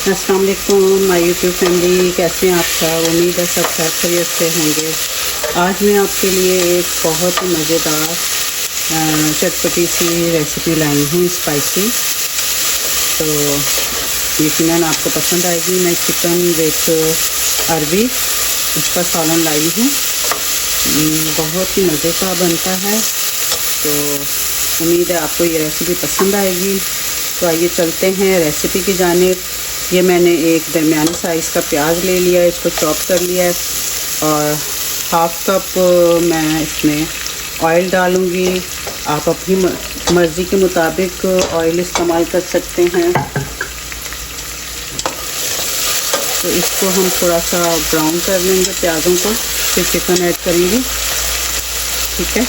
अस्सलाम वालेकुम my YouTube family, कैसे हैं आप सब। उम्मीद है सब खैरियत से होंगे। आज मैं आपके लिए एक बहुत ही मज़ेदार चटपटी सी रेसिपी लाई हूँ, स्पाइसी। तो यकीनन आपको पसंद आएगी। मैं चिकन विथ अरबी इसका सालन लाई हूँ। बहुत ही मज़े का बनता है, तो उम्मीद है आपको ये रेसिपी पसंद आएगी। तो आइए चलते हैं रेसिपी की जानिब। ये मैंने एक दरमियानी साइज़ का प्याज ले लिया है, इसको चॉप कर लिया है और हाफ़ कप मैं इसमें ऑयल डालूँगी। आप अपनी मर्ज़ी के मुताबिक ऑयल इस्तेमाल कर सकते हैं। तो इसको हम थोड़ा सा ब्राउन कर लेंगे प्याज़ों को, फिर चिकन ऐड करेंगे। ठीक है,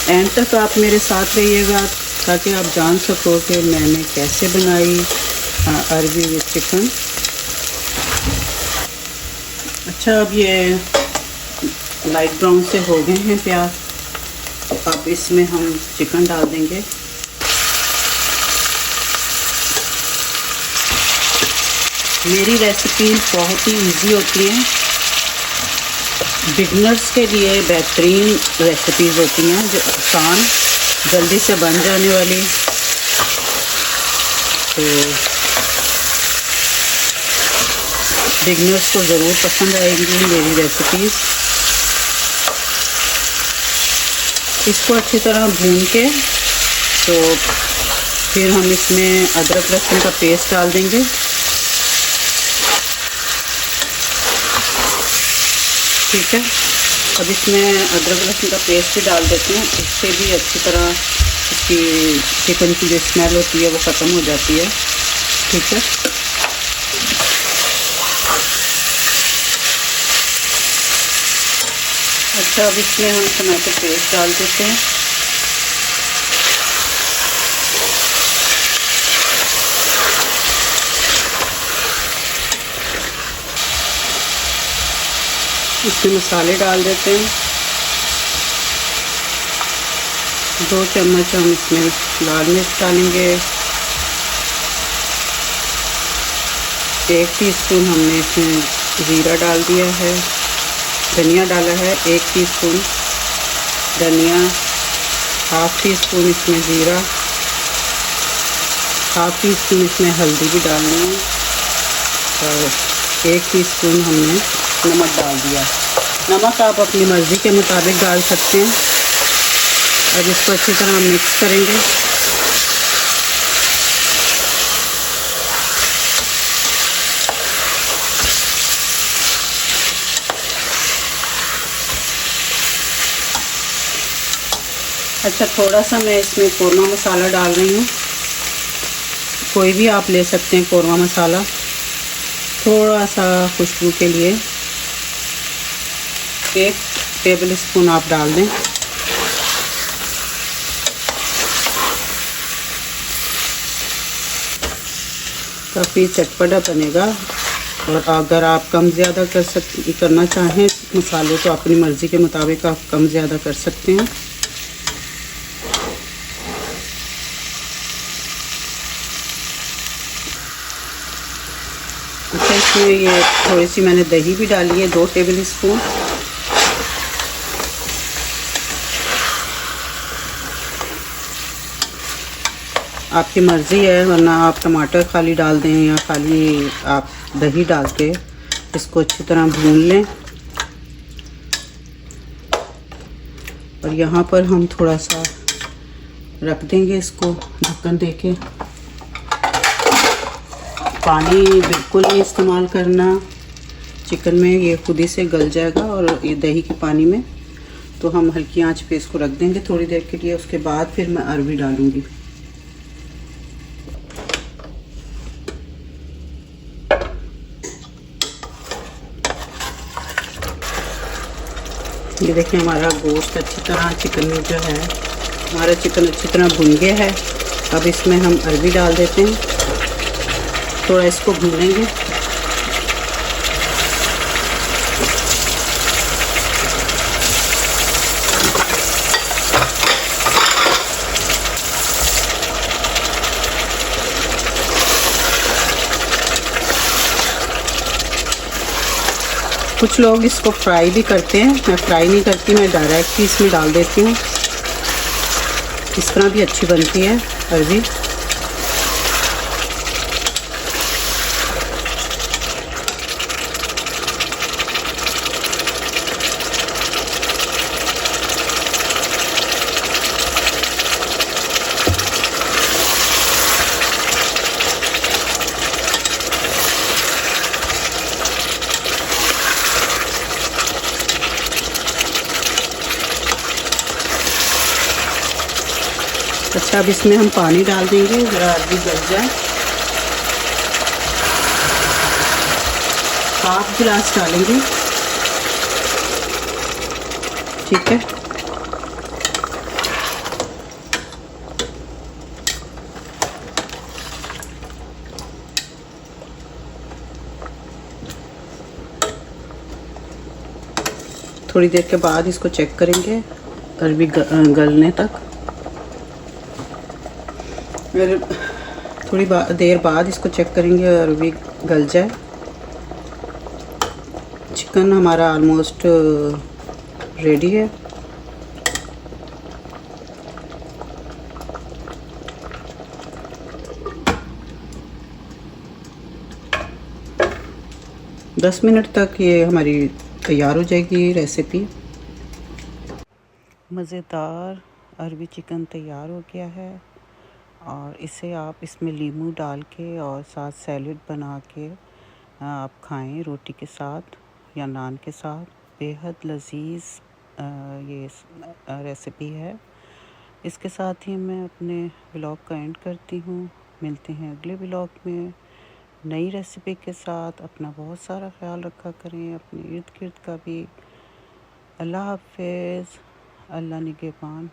एंड तक आप मेरे साथ रहिएगा ताकि आप जान सको कि मैंने कैसे बनाई अरबी विद चिकन। अच्छा, अब ये लाइट ब्राउन से हो गए हैं प्याज। अब इसमें हम चिकन डाल देंगे। मेरी रेसिपी बहुत ही इजी होती है, बिगनर्स के लिए बेहतरीन रेसिपीज़ होती हैं, जो आसान जल्दी से बन जाने वाली। तो बिगनर्स को ज़रूर पसंद आएंगी मेरी रेसिपीज़। इसको अच्छी तरह भून के तो फिर हम इसमें अदरक लहसुन का पेस्ट डाल देंगे। ठीक है, अब इसमें अदरक लहसुन का पेस्ट भी डाल देते हैं। इससे भी अच्छी तरह इसकी चिकन की जो स्मेल होती है वो ख़त्म हो जाती है। ठीक है, अच्छा, अब इसमें हम टमाटो पेस्ट डाल देते हैं। इसमें मसाले डाल देते हैं। 2 चम्मच हम इसमें लाल मिर्च डालेंगे। 1 टीस्पून हमने इसमें ज़ीरा डाल दिया है। धनिया डाला है 1 टीस्पून धनिया, हाफ़ टीस्पून इसमें ज़ीरा, हाफ़ टीस्पून इसमें हल्दी भी डालनी है और 1 टीस्पून हमने नमक डाल दिया। नमक आप अपनी मर्ज़ी के मुताबिक डाल सकते हैं। अब इसको अच्छी तरह मिक्स करेंगे। अच्छा, थोड़ा सा मैं इसमें कौरमा मसाला डाल रही हूँ। कोई भी आप ले सकते हैं कौरमा मसाला, थोड़ा सा खुशबू के लिए 1 टेबल स्पून आप डाल दें। काफ़ी चटपटा बनेगा। और अगर आप कम ज़्यादा करना चाहें मसाले तो अपनी मर्ज़ी के मुताबिक आप कम ज़्यादा कर सकते हैं। अच्छा, इसमें ये थोड़ी सी मैंने दही भी डाली है, 2 टेबल स्पून। आपकी मर्ज़ी है, वरना आप टमाटर खाली डाल दें या खाली आप दही डाल के इसको अच्छी तरह भून लें। और यहाँ पर हम थोड़ा सा रख देंगे इसको ढक्कन देके। पानी बिल्कुल नहीं इस्तेमाल करना चिकन में, ये खुद ही से गल जाएगा और ये दही के पानी में। तो हम हल्की आंच पे इसको रख देंगे थोड़ी देर के लिए। उसके बाद फिर मैं अरबी डालूँगी। ये देखिए, हमारा गोश्त अच्छी तरह चिकन में जो है, हमारा चिकन अच्छी तरह भुन गया है। अब इसमें हम अरबी डाल देते हैं। थोड़ा इसको भूनेंगे। कुछ लोग इसको फ्राई भी करते हैं, मैं फ्राई नहीं करती, मैं डायरेक्ट ही इसमें डाल देती हूँ। इस तरह भी अच्छी बनती है अरबी। अच्छा, अब इसमें हम पानी डाल देंगे, ज़रा अरबी गल जाए। 1/2 गिलास डालेंगे, ठीक है। थोड़ी देर के बाद इसको चेक करेंगे अरबी गलने तक। फिर थोड़ी देर बाद इसको चेक करेंगे अरबी गल जाए। चिकन हमारा ऑलमोस्ट रेडी है। दस मिनट तक ये हमारी तैयार हो जाएगी रेसिपी। मज़ेदार अरबी चिकन तैयार हो गया है और इसे आप इसमें नींबू डाल के और साथ सैलेड बना के आप खाएं रोटी के साथ या नान के साथ। बेहद लजीज ये रेसिपी है। इसके साथ ही मैं अपने व्लॉग का एंड करती हूँ। मिलते हैं अगले व्लॉग में नई रेसिपी के साथ। अपना बहुत सारा ख्याल रखा करें, अपने इर्द गिर्द का भी। अल्लाह हाफ़िज़, अल्लाह निगहबान।